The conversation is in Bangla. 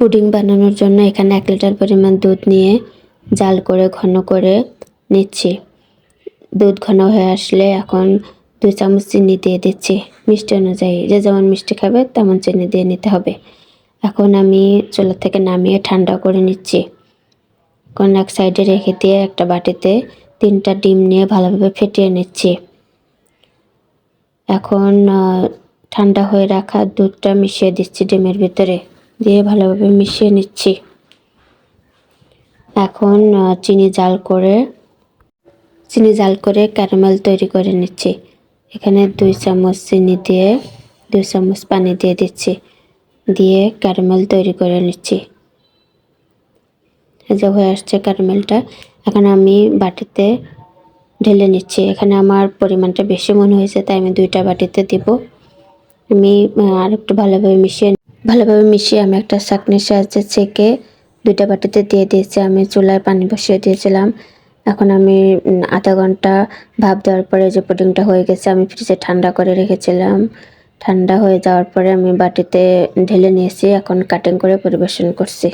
পুডিং বানানোর জন্য এখানে 1 লিটার পরিমাণ দুধ নিয়ে জাল করে ঘন করে নিচ্ছি। দুধ ঘন হয়ে আসলে এখন 2 চামচ চিনি দিয়ে দিচ্ছি। মিষ্টি অনুযায়ী যে যেমন মিষ্টি খাবে তেমন চিনি দিয়ে নিতে হবে। এখন আমি চুলা থেকে নামিয়ে ঠান্ডা করে নিচ্ছি। এখন এক সাইডে রেখে দিয়ে একটা বাটিতে 3টা ডিম নিয়ে ভালোভাবে ফেটিয়ে নিচ্ছি। এখন ঠান্ডা হয়ে রাখা দুধটা মিশিয়ে দিচ্ছি ডিমের ভিতরে, দিয়ে ভালোভাবে মিশিয়ে নিচ্ছি। এখন চিনি জাল করে ক্যারামেল তৈরি করে নিচ্ছি। এখানে 2 চামচ চিনি দিয়ে 2 চামচ পানি দিয়ে দিচ্ছি, দিয়ে ক্যারামেল তৈরি করে নিচ্ছি। এই যে হয়ে আসছে ক্যারামেলটা। এখন আমি বাটিতে ঢেলে নিচ্ছি। এখানে আমার পরিমাণটা বেশি মনে হয়েছে, তাই আমি 2টা বাটিতে দিব। আমি আরেকটু ভালোভাবে মিশিয়ে আমি একটা ছাঁকনির সাহায্যে ছেঁকে 2টা বাটিতে দিয়ে দিয়েছি। আমি চুলায় পানি বসিয়ে দিয়েছিলাম। এখন আমি আধা ঘন্টা ভাপ দেওয়ার পরে যে পুডিংটা হয়ে গেছে, আমি ফ্রিজে ঠান্ডা করে রেখেছিলাম। ঠান্ডা হয়ে যাওয়ার পরে আমি বাটিতে ঢেলে নিয়েছি। এখন কাটিং করে পরিবেশন করছি।